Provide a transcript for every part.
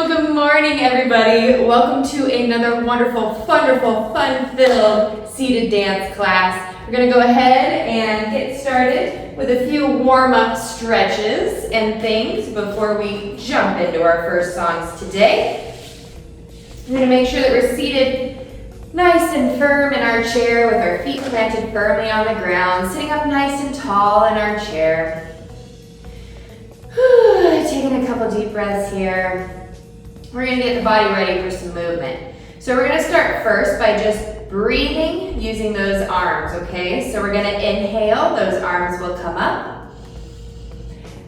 Well, good morning, everybody. Welcome to another wonderful, wonderful, fun-filled seated dance class. We're going to go ahead and get started with a few warm-up stretches and things before we jump into our first songs today. We're going to make sure that we're seated nice and firm in our chair with our feet planted firmly on the ground, sitting up nice and tall in our chair. Taking a couple deep breaths here. We're going to get the body ready for some movement. So we're going to start first by just breathing using those arms, okay? So we're going to inhale, those arms will come up.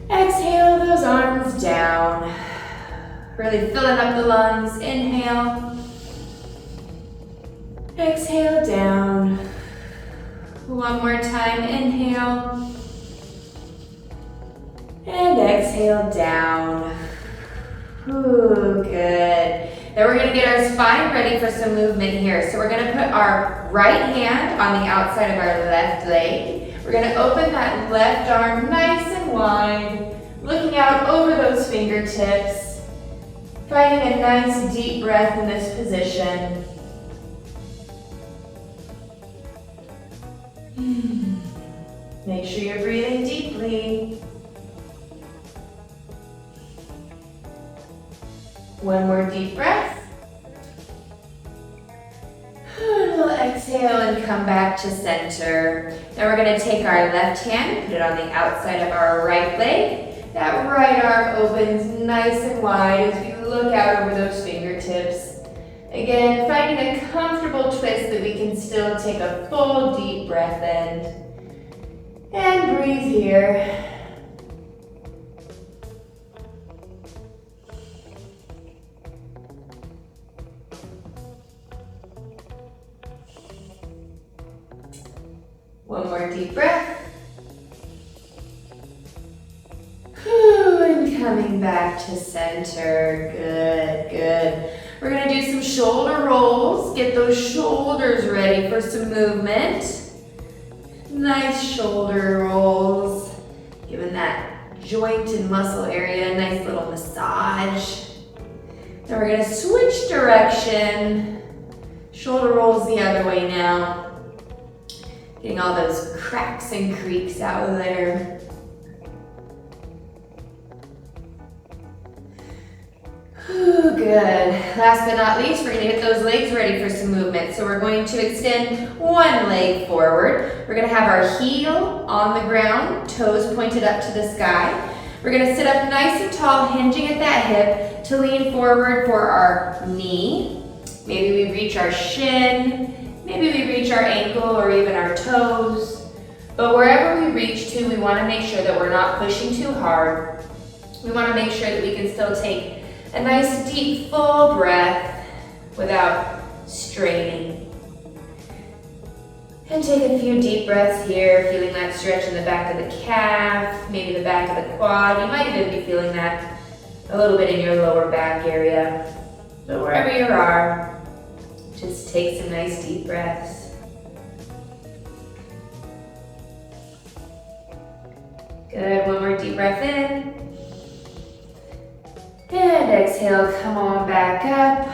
Exhale, those arms down. Really filling up the lungs. Inhale. Exhale, down. One more time, inhale. And exhale, down. Ooh, good. Then we're going to get our spine ready for some movement here. So we're going to put our right hand on the outside of our left leg. We're going to open that left arm nice and wide, looking out over those fingertips, finding a nice deep breath in this position. Make sure you're breathing deeply. One more deep breath. And we'll exhale and come back to center. Now we're going to take our left hand, put it on the outside of our right leg. That right arm opens nice and wide as we look out over those fingertips. Again, finding a comfortable twist that we can still take a full deep breath in. And breathe here. One more deep breath. And coming back to center. Good, good. We're going to do some shoulder rolls. Get those shoulders ready for some movement. Nice shoulder rolls. Giving that joint and muscle area a nice little massage. Then we're going to switch direction. Shoulder rolls the other way now. Getting all those cracks and creaks out of there. Ooh, good. Last but not least, we're going to get those legs ready for some movement. So we're going to extend one leg forward. We're going to have our heel on the ground, toes pointed up to the sky. We're going to sit up nice and tall, hinging at that hip to lean forward for our knee. Maybe we reach our shin. Maybe we reach our ankle or even our toes. But wherever we reach to, we want to make sure that we're not pushing too hard. We want to make sure that we can still take a nice deep full breath without straining. And take a few deep breaths here, feeling that stretch in the back of the calf, maybe the back of the quad. You might even be feeling that a little bit in your lower back area. But wherever you are, just take some nice deep breaths. Good, one more deep breath in. And exhale, come on back up.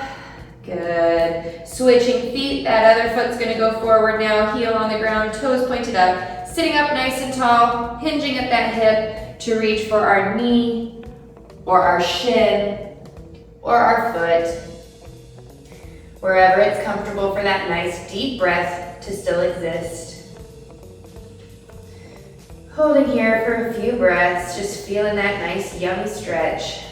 Good. Switching feet, that other foot's gonna go forward now, heel on the ground, toes pointed up, sitting up nice and tall, hinging at that hip to reach for our knee, or our shin, or our foot. Wherever it's comfortable for that nice deep breath to still exist. Holding here for a few breaths, just feeling that nice yummy stretch.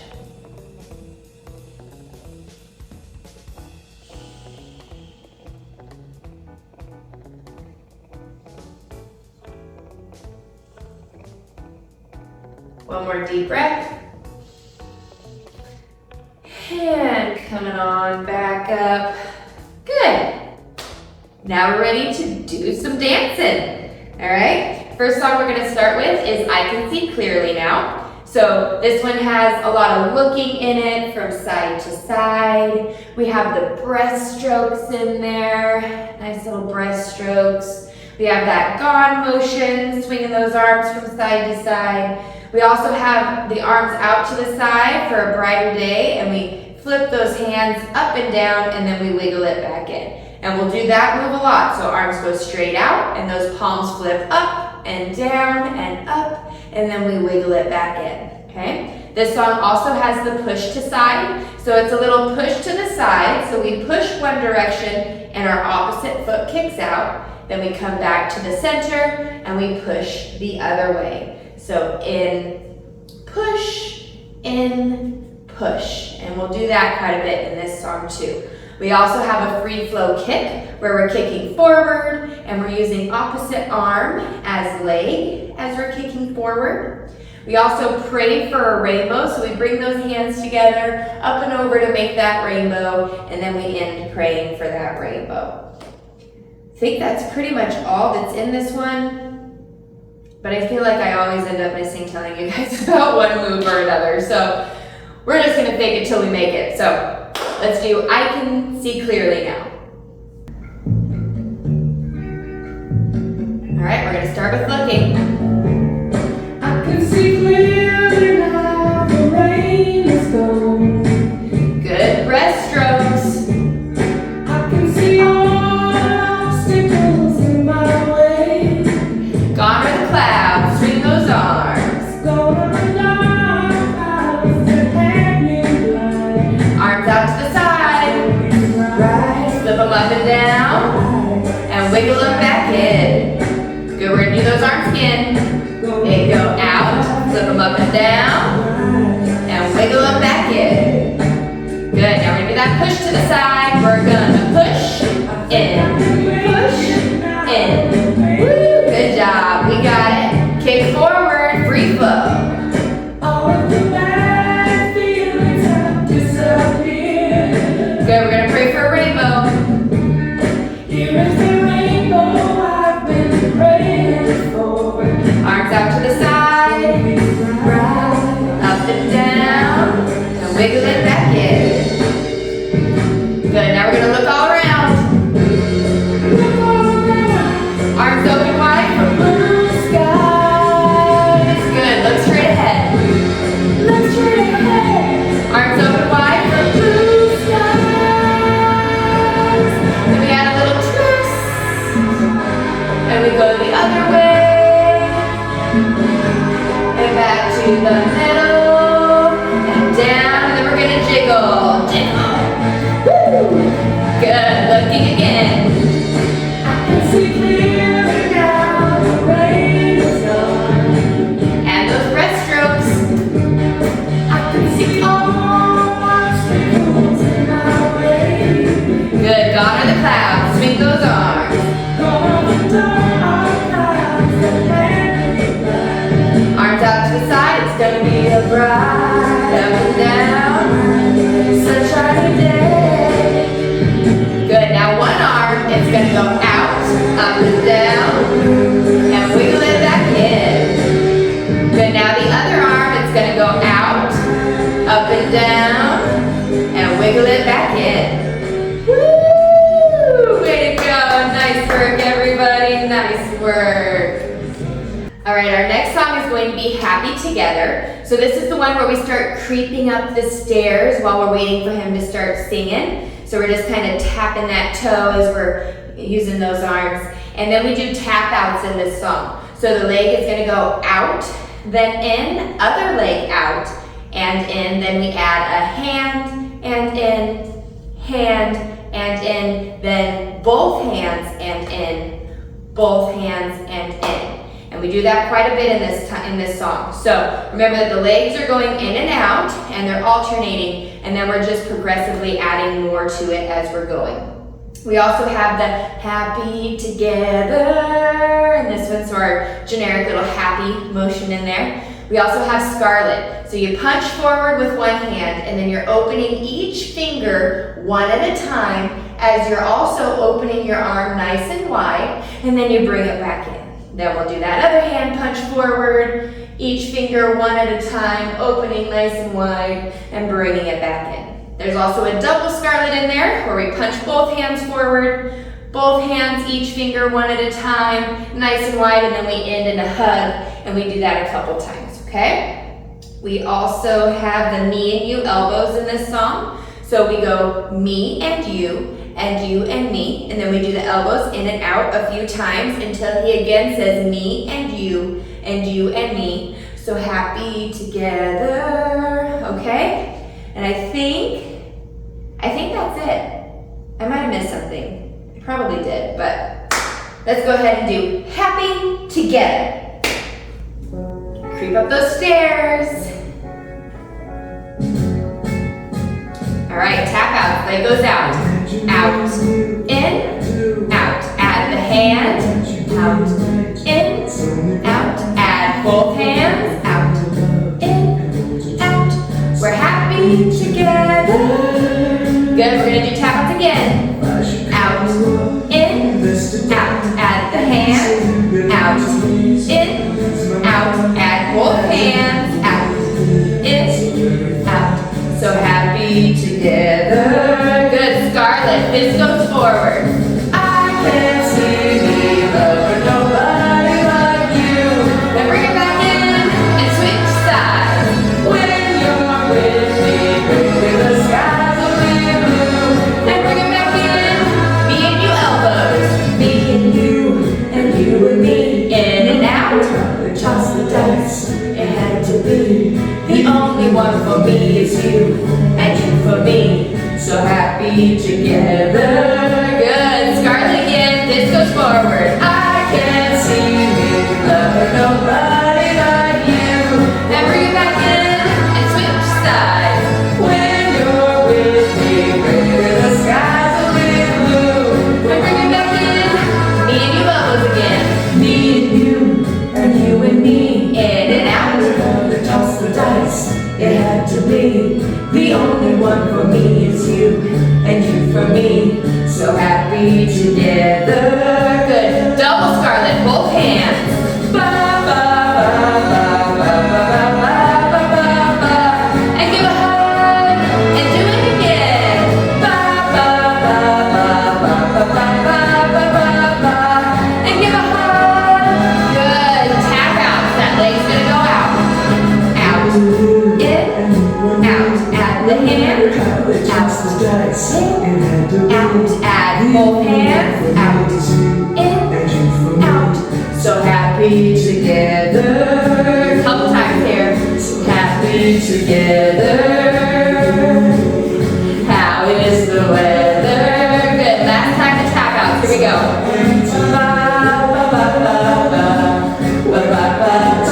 One more deep breath. And coming on back up. Good. Now we're ready to do some dancing. All right. First song we're going to start with is I Can See Clearly Now. So this one has a lot of looking in it from side to side. We have the breaststrokes in there. Nice little breaststrokes. We have that gone motion, swinging those arms from side to side. We also have the arms out to the side for a brighter day, and we flip those hands up and down, and then we wiggle it back in. And we'll do that move a lot. So arms go straight out, and those palms flip up and down and up, and then we wiggle it back in, okay? This song also has the push to side. So it's a little push to the side. So we push one direction, and our opposite foot kicks out. Then we come back to the center, and we push the other way. So in, push, and we'll do that quite a bit in this song too. We also have a free flow kick where we're kicking forward and we're using opposite arm as leg as we're kicking forward. We also pray for a rainbow, so we bring those hands together up and over to make that rainbow, and then we end praying for that rainbow. I think that's pretty much all that's in this one, but I feel like I always end up missing telling you guys about one move or another, so we're just gonna fake it till we make it. So let's do I Can See Clearly Now. All right, we're gonna start with looking. I can see clearly now, the rain is gone. Good breath strokes. I can see all obstacles in my way. Gone are the clouds, swing those arms. Gone are the dark clouds that have me blind. Arms out to the side. Right. Flip them up and down. And wiggle them back in. Good, we're gonna do those arms again. Okay, go out, flip them up and down, and wiggle them back in. Good, now we're gonna do that push to the side. We're gonna push, in, Woo, good job, we got it. Kick forward, free flow. All of the bad feelings have disappeared. Good, we're gonna pray for a rainbow. Here is the rainbow I've been praying for. Arms out to the side, right, up and down, and wiggle it back in. Good, now we're gonna look all around. Arms open wide for blue skies. Good, look straight ahead. Look straight ahead. Arms open wide for blue skies. Then we add a little twist, and we go the other way. And back to the middle, and down, and then we're gonna jiggle, jiggle. Woo! Good, looking again. I can see clearly now, the rain is gone. And those breath strokes. I can see all obstacles in my way. Good, gone are the clouds, swing those arms. Gone are the dark clouds that hang me blind. Arms out to the side, it's gonna be a bright up and down, sunshiny day. Good, now one arm, it's gonna go out, up and down, and wiggle it back in. Good, now the other arm, it's gonna go out, up and down, and wiggle it back in. Woo! Way to go, nice work everybody, nice work. All right, our next song is going to be Happy Together. So this is the one where we start creeping up the stairs while we're waiting for him to start singing. So we're just kind of tapping that toe as we're using those arms. And then we do tap outs in this song. So the leg is gonna go out, then in, other leg out, and in. Then we add a hand and in, hand and in, then both hands and in, both hands and in. And we do that quite a bit in this song. So remember that the legs are going in and out, and they're alternating, and then we're just progressively adding more to it as we're going. We also have the happy together, and this one's our generic little happy motion in there. We also have scarlet. So you punch forward with one hand, and then you're opening each finger one at a time as you're also opening your arm nice and wide, and then you bring it back in. Then we'll do that other hand punch forward, each finger one at a time, opening nice and wide, and bringing it back in. There's also a double scarlet in there, where we punch both hands forward, both hands, each finger one at a time, nice and wide, and then we end in a hug, and we do that a couple times, okay? We also have the me and you elbows in this song. So we go me and you and me, and then we do the elbows in and out a few times until he again says me and you and me. So happy together, okay? And I think that's it. I might have missed something. I probably did, but let's go ahead and do happy together. Creep up those stairs. All right, tap out, leg goes out, out, in, out, add the hand, out, in, out, add both hands, out, in, out, we're happy together. Good, we're gonna do tap outs again, out, in, out, add the hand, out, in, out, add both hands, out, in, out, so happy together. Good, Scarlet, this goes forward. I can't see me loving nobody like you. Then bring it back in and switch sides. When you're with me, baby, the skies will be blue. And bring it back in, me and you elbows. Me and you and me. In and out, toss the dice, it had to be. The only one for me is you, and you for me, so happy together. Good, Scarlet again, this goes forward. I can't see me loving nobody like you. Then bring it back in and switch sides. When you're with me, baby, the skies will be blue. And bring it back in, me and you elbows again. Me and you and me. In and out, toss the dice, it had to be. The only one for me is you, and you for me, so happy together. Good, double Scarlet, both hands. Ba, ba, ba, ba, ba, ba, ba, ba, ba. And give a hug, and do it again. Ba, ba, ba, ba, ba, ba, ba, ba, ba, ba. And give a hug. Good, tap out, that leg's gonna go out. Out, in, out, add the hand, out, in, out, add both hands, out, in, out, so happy together. Couple times here, so happy together. How is the weather? Good, last time to tap out, here we go. Ba, ba, ba, ba, ba, ba, ba, ba, ba.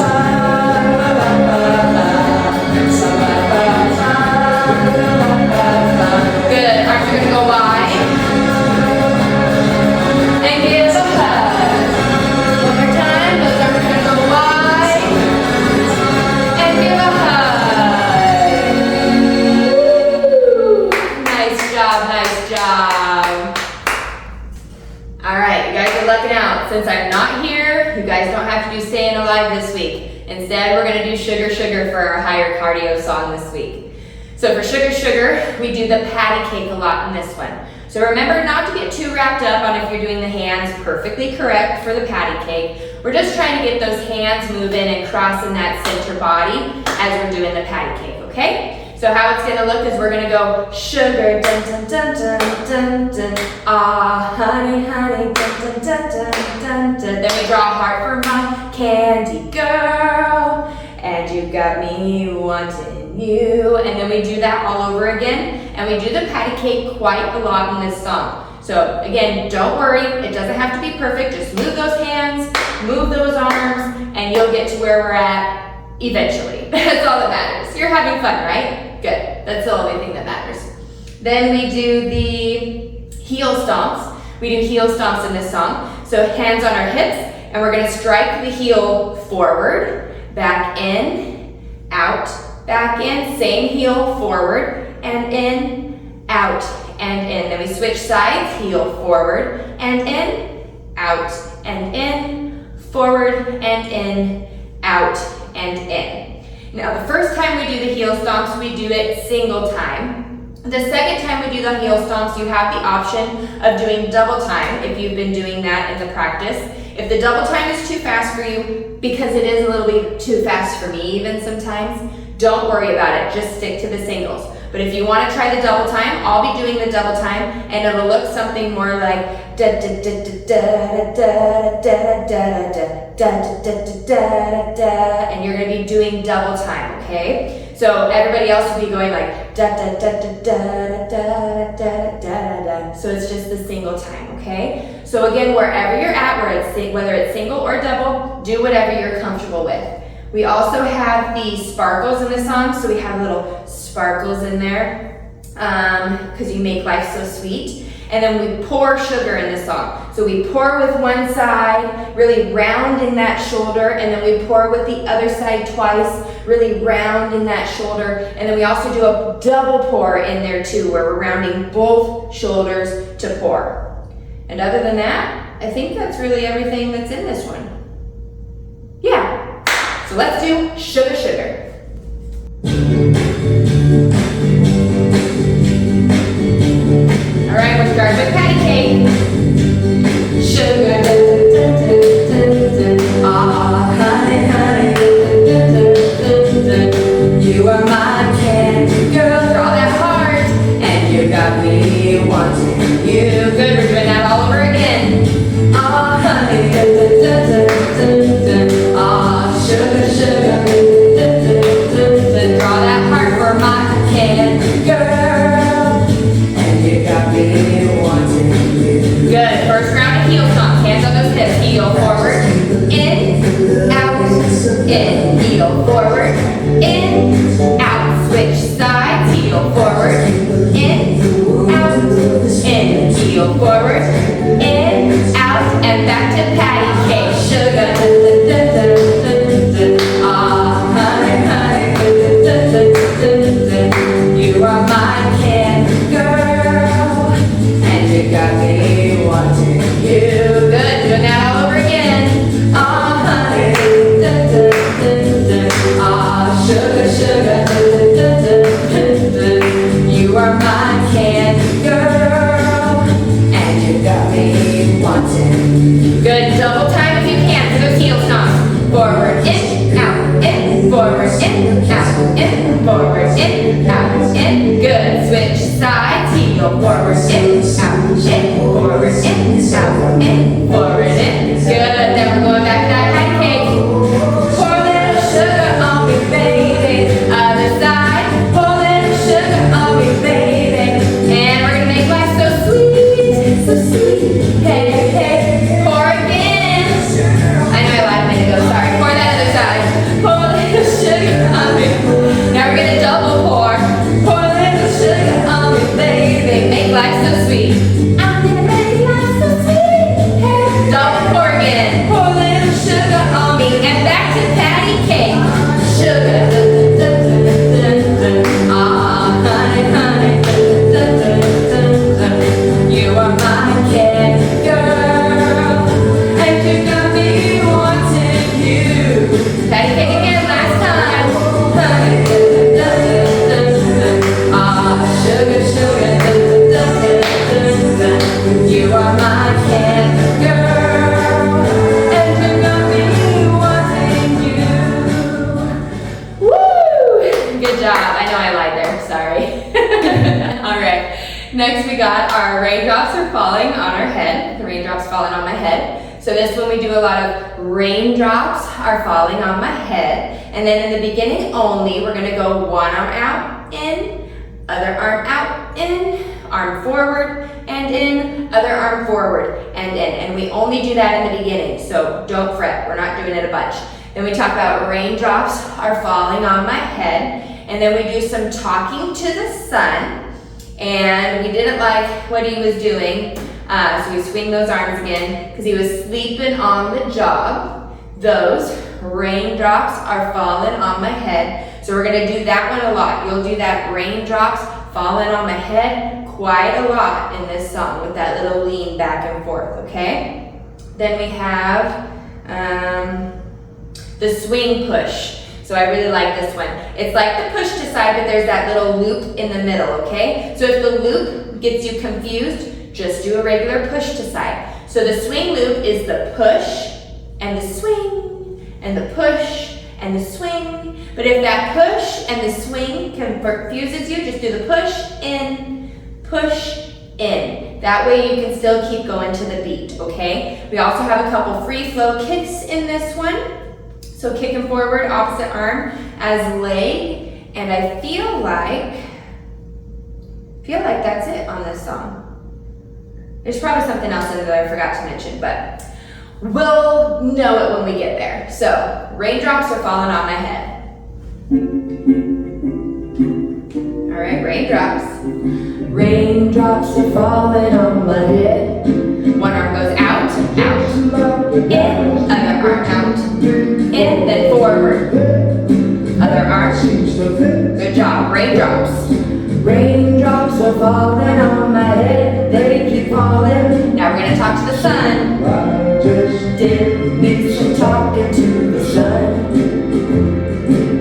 Good, arms are gonna go wide. And give a hug. One more time, those arms are gonna go wide. And give a hug. Woo. Nice job, nice job. All right, you guys are lucking out. Since I'm not here, you guys don't have to do Staying Alive this week. Instead, we're gonna do Sugar Sugar for our higher cardio song this week. So for Sugar Sugar, we do the patty cake a lot in this one. So remember not to get too wrapped up on if you're doing the hands perfectly correct for the patty cake. We're just trying to get those hands moving and crossing that center body as we're doing the patty cake, okay? So how it's gonna look is we're gonna go sugar, dun dun dun dun dun dun, ah, honey, honey, dun dun dun dun dun dun. Then we draw a heart for my candy girl, and you got me wanting you. And then we do that all over again, and we do the patty cake quite a lot in this song. So again, don't worry, it doesn't have to be perfect, just move those hands, move those arms, and you'll get to where we're at eventually. That's all that matters. You're having fun, right? Good, that's the only thing that matters. Then we do the heel stomps. We do heel stomps in this song. So hands on our hips, and we're gonna strike the heel forward, back in, out, back in, same heel forward, and in, out, and in. Then we switch sides, heel forward, and in, out, and in, forward, and in, out, and in. Now the first time we do the heel stomps, we do it single time. The second time we do the heel stomps, you have the option of doing double time if you've been doing that in the practice. If the double time is too fast for you, because it is a little bit too fast for me even sometimes, don't worry about it, just stick to the singles. But if you want to try the double time, I'll be doing the double time, and it'll look something more like da da da da da da da da da da da da da, and you're going to be doing double time, okay? So everybody else will be going like da da da da da da da da da. So it's just the single time, okay? So again, wherever you're at, whether it's single or double, do whatever you're comfortable with. We also have the sparkles in the song, so we have little sparkles in there because you make life so sweet. And then we pour sugar in the song. So we pour with one side, really rounding that shoulder, and then we pour with the other side twice, really rounding that shoulder. And then we also do a double pour in there too, where we're rounding both shoulders to pour. And other than that, I think that's really everything that's in this one. Yeah. So let's do Sugar Sugar. All right, we'll start with patty cake. Sugar, ah, honey, honey, you are my candy girl. Draw that heart, and you got me wanting you. Good, we're doing that all over again. Ah, honey, ah, sugar, sugar, draw that heart for my candy girl, and you got me wanting you. Good, first round of heel stomp, hands on those hips, heel forward, in, out, in, heel forward, in, out, switch sides, heel forward, in, out, in, heel forward, in, out, and back to patty cake, sugar, ah, honey, honey, you are my candy girl, and you got me wanting you. Good, doing that all over again. Ah, honey, ah, sugar, sugar, you are my candy girl, and you got me wanting. Good, double time if you can for those heel stomps. Forward, in, out, in, forward, in, out, in, forward, in, out, in. Good, switch sides, heel forward, in, out, in, forward, in, out, in, forward, in. Good, then we're going back to that patty cake. Pour a little sugar on me, baby. Other side, pour a little sugar on me, baby. And we're gonna make life so sweet, so sweet. Hey, hey, pour again. I know I lied a minute ago, sorry. Pour that other side. Pour a little sugar on me. Now we're gonna double pour. Pour a little sugar on me, baby. Make life so sweet. I'm gonna make life so sweet. Hey. Double pour again. Pour a little sugar on me. And back to patty cake. Sugar. Ah, honey, honey. You are my candy girl, and you got me wanting you. Patty cake again, last time. Ah, sugar, sugar. You are my candy girl, and you got me wanting you. Woo! Good job. I know I lied there. Sorry. All right. Next we got our raindrops are falling on our head. The raindrops falling on my head. So this one we do a lot of raindrops are falling on my head. And then in the beginning only, we're gonna go one arm out, in, other arm out, in, arm forward, and in, other arm forward, and in. And we only do that in the beginning, so don't fret, we're not doing it a bunch. Then we talk about raindrops are falling on my head. And then we do some talking to the sun. And we didn't like what he was doing, so we swing those arms again because he was sleeping on the job. Those raindrops are falling on my head. So we're gonna do that one a lot. You'll do that raindrops falling on my head quite a lot in this song with that little lean back and forth, okay? Then we have the swing push. So I really like this one. It's like the push to side, but there's that little loop in the middle, okay? So if the loop gets you confused, just do a regular push to side. So the swing loop is the push and the swing and the push and the swing. But if that push and the swing confuses you, just do the push in, push in. That way you can still keep going to the beat, okay? We also have a couple free flow kicks in this one. So kicking forward, opposite arm as leg, and I feel like that's it on this song. There's probably something else in there that I forgot to mention, but we'll know it when we get there. So, raindrops are falling on my head. All right, raindrops. Raindrops are falling on my head. One arm goes out, out, in, other arm out, in, then forward. Other arm. Good job, raindrops. Raindrops are falling on my head, they keep falling. Now we're going to talk to the sun. I just did me some talking to the sun.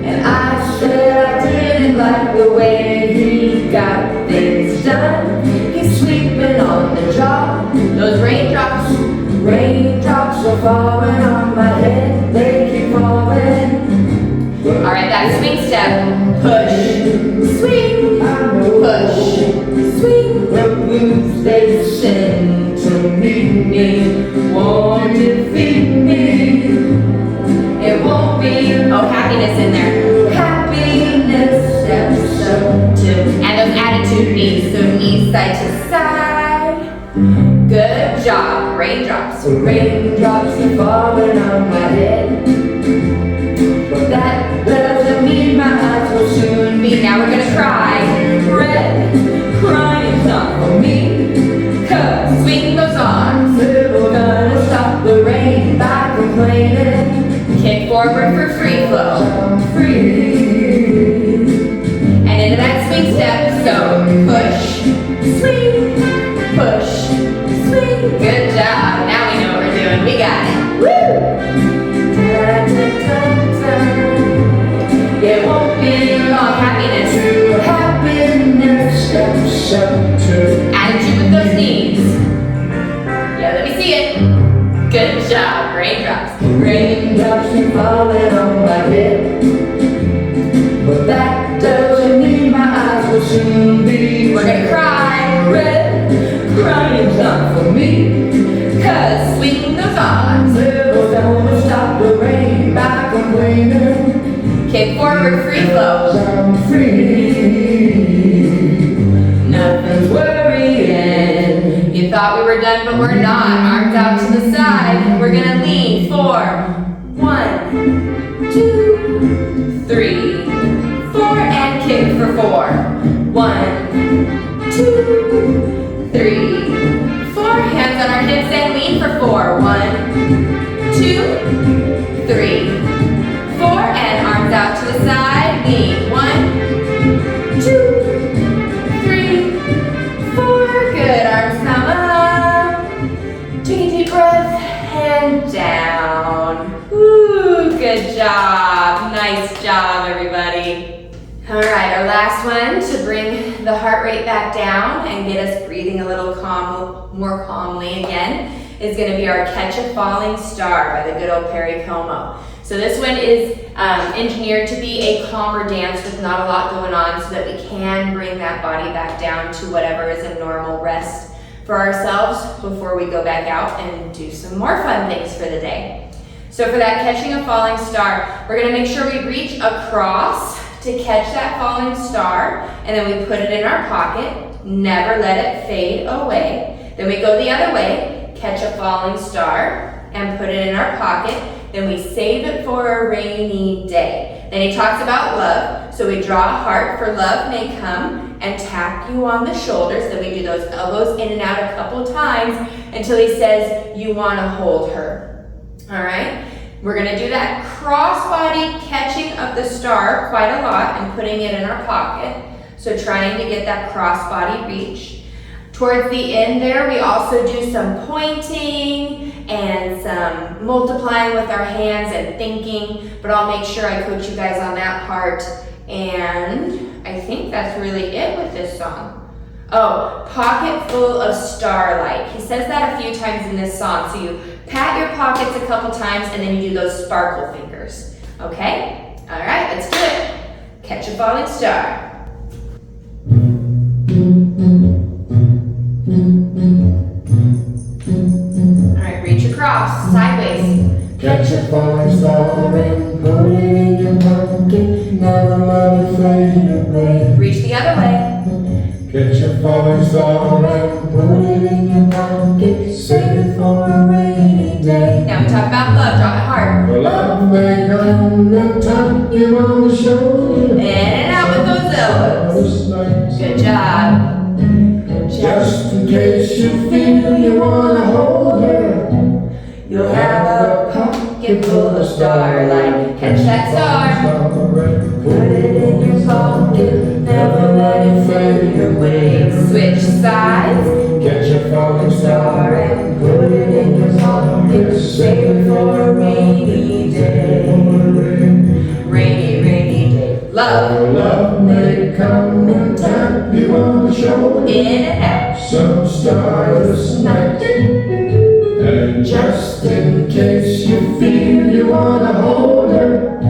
And I said I didn't like the way he got things done. He's sweeping on the job. Those raindrops. Raindrops are falling on my head, they keep falling. Alright, that swing step. Push, swing, push, swing. The blues they send to meet me won't defeat me. It won't be, oh, happiness in there. Happiness steps up to, and those attitude knees, so knees side to side. Good job, raindrops. Raindrops are falling on my head. But that doesn't mean my eyes will soon be. Now we're gonna cry. Red, crying's not for me. 'Cause swing those arms. We're gonna stop the rain by complaining. Kick forward for free flow. Free. And into that swing step. So push, swing, push, swing. Good job. Now we know what we're doing. We got it. Woo! Da, da, da. It won't be long. Happiness. Happiness steps up to. Attitude with those knees. Yeah, let me see it. Good job. Raindrops. Raindrops keep falling on my head. But that doesn't mean my eyes will soon be. We're gonna cry. Red. Crying's not for me. 'Cause swing those arms. We're gonna stop the rain by complaining. Kick forward, free flow. I'm free. Nothing's worrying. You thought we were done, but we're not. Arms out to the side. We're gonna lean for 1, 2, 3, 4, and kick for 4. 1, 2, 3, 4. Hands on our hips and lean for 4. 1, 2, 3, 4, and arms out to the side. Lean. 1, 2, 3, 4. Good. Arms come up. Take a deep breath and down. Ooh, good job. Nice job, everybody. All right, our last one to bring the heart rate back down and get us breathing a little more calmly again is going to be our Catch a Falling Star by the good old Perry Como. So this one is engineered to be a calmer dance with not a lot going on so that we can bring that body back down to whatever is a normal rest for ourselves before we go back out and do some more fun things for the day. So for that Catching a Falling Star, we're going to make sure we reach across to catch that falling star, and then we put it in our pocket. Never let it fade away. Then we go the other way, catch a falling star, and put it in our pocket. Then we save it for a rainy day. Then he talks about love. So we draw a heart for love may come and tap you on the shoulders. Then we do those elbows in and out a couple times until he says you want to hold her. All right? We're going to do that cross-body catching of the star quite a lot and putting it in our pocket. So trying to get that cross-body reach. Towards the end there, we also do some pointing and some multiplying with our hands and thinking, but I'll make sure I coach you guys on that part. And I think that's really it with this song. Oh, pocket full of starlight. He says that a few times in this song. So you pat your pockets a couple times and then you do those sparkle fingers. Okay? All right, let's do it. Catch a falling star. All right, reach across, sideways. Catch a falling star and put it in your pocket. Never let it fade away. Reach the other way. Catch a falling star and put it in your pocket. Save it for a rainy day. Now we talk about love, drop it hard. Well, love may come and tap you on the shoulder. In and out with those elbows. Good job. Just in case you feel you wanna hold her, You'll have a pocket full of starlight. Catch that star. Put it in your pocket, never let it fade away. Switch sides. Catch a falling star and put it in your pocket. Save it for a rainy day. Rainy, rainy day. Love. Love may come and tap you on the shoulder. In and out. Some starless night. And just in case you feel you wanna hold her,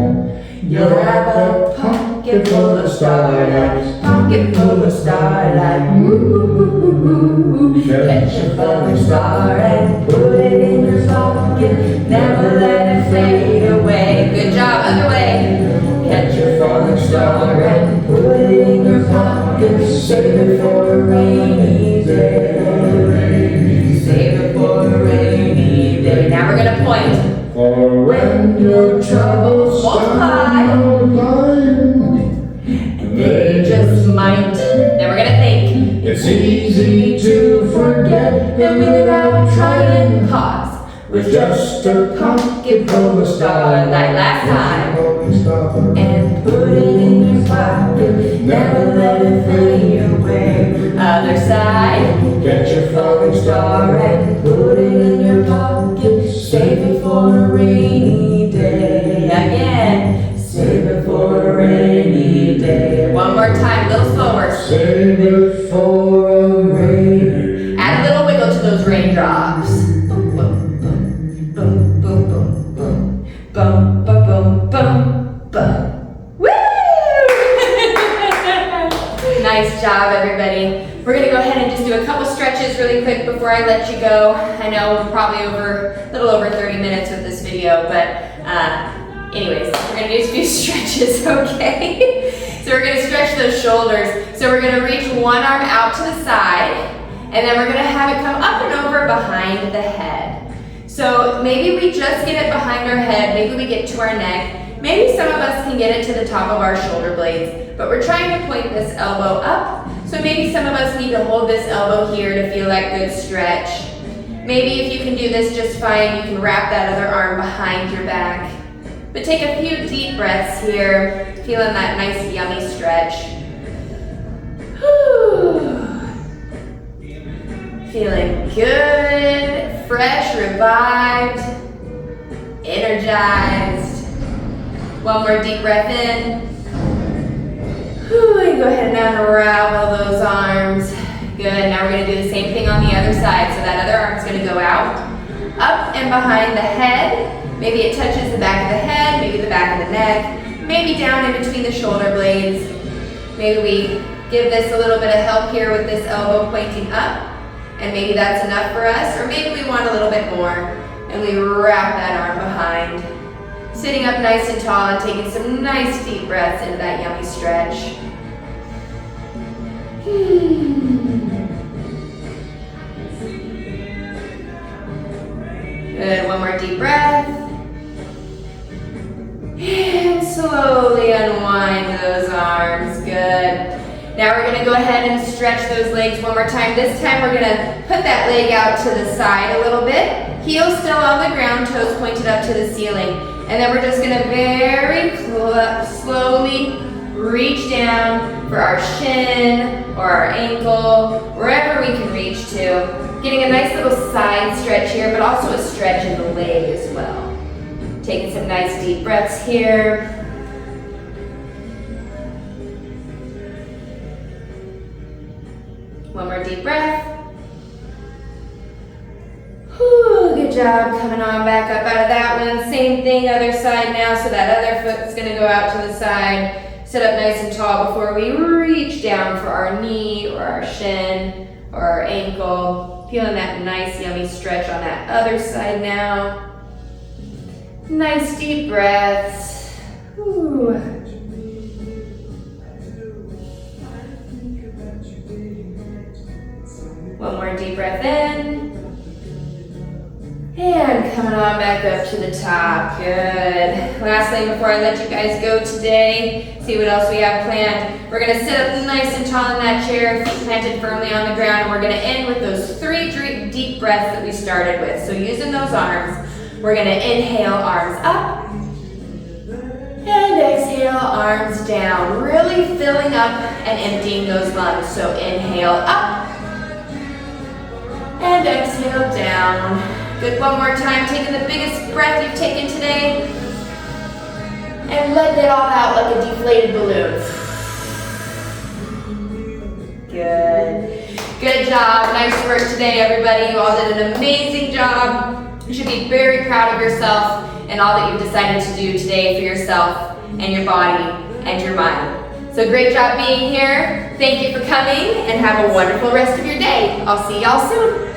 you'll have a pocket full of starlight. Pocket full of starlight. Ooh. Catch a falling star and Put it in your pocket. Never let it fade away. Good job. Other way. catch a falling star and put it in your pocket. Save it for a rainy day. Save it for a rainy day. Now we're gonna point. For when your troubles start multiplying, They just might. Then we're gonna think. it's easy to forget And without trying, pause. with just a pocket full of starlight. Last time. And Put it in your pocket. Never let it fade away. Other side. catch a falling star and Put it in your pocket. Save it for a rainy day. Again. Save it for a rainy day. One more time, a little slower. save it for a rainy. Add a little wiggle to those raindrops. Boom, boom, boom, boom, boom, boom, boom, boom, boom, boom, boom, boom. Woo! Nice job, everybody. We're gonna go ahead and just do a couple stretches really quick before I let you go. I know we're probably a little over 30 minutes with this video, but anyways, we're gonna do a few stretches, okay? So we're gonna stretch those shoulders. So we're gonna reach one arm out to the side, and then we're gonna have it come up and over behind the head. So maybe we just get it behind our head, maybe we get to our neck, maybe some of us can get it to the top of our shoulder blades, but we're trying to point this elbow up. So maybe some of us need to hold this elbow here to feel that good stretch. Maybe if you can do this just fine, you can wrap that other arm behind your back. But take a few deep breaths here, feeling that nice yummy stretch. Whew. Feeling good, fresh, revived, energized. One more deep breath in. Whew, and go ahead and unravel those arms. Good, now we're gonna do the same thing on the other side. So that other arm's gonna go out, up and behind the head. Maybe it touches the back of the head, maybe the back of the neck, maybe down in between the shoulder blades. Maybe we give this a little bit of help here with this elbow pointing up, and maybe that's enough for us, or maybe we want a little bit more, and we wrap that arm behind. Sitting up nice and tall and taking some nice deep breaths into that yummy stretch. Good, one more deep breath. And slowly unwind those arms, good. Now we're gonna go ahead and stretch those legs one more time. This time we're gonna put that leg out to the side a little bit. Heels still on the ground, toes pointed up to the ceiling. And then we're just gonna very slowly reach down for our shin or our ankle, wherever we can reach to. Getting a nice little side stretch here, but also a stretch in the leg as well. Taking some nice deep breaths here. One more deep breath. Whew, good job. Coming on back up out of that one. Same thing, other side now. So that other foot's gonna go out to the side. Sit up nice and tall before we reach down for our knee or our shin or our ankle. Feeling that nice yummy stretch on that other side now. Nice deep breaths. Ooh. One more deep breath in. And coming on back up to the top. Good. Last thing before I let you guys go today, see what else we have planned. We're gonna sit up nice and tall in that chair, feet planted firmly on the ground, and we're gonna end with those 3 deep breaths that we started with. So using those arms, we're gonna inhale, arms up, and exhale, arms down. Really filling up and emptying those lungs. So inhale up, and exhale down. Good, one more time, taking the biggest breath you've taken today. And letting it all out like a deflated balloon. Good. Good job, nice work today everybody. You all did an amazing job. You should be very proud of yourself and all that you've decided to do today for yourself and your body and your mind. So great job being here. Thank you for coming and have a wonderful rest of your day. I'll see y'all soon.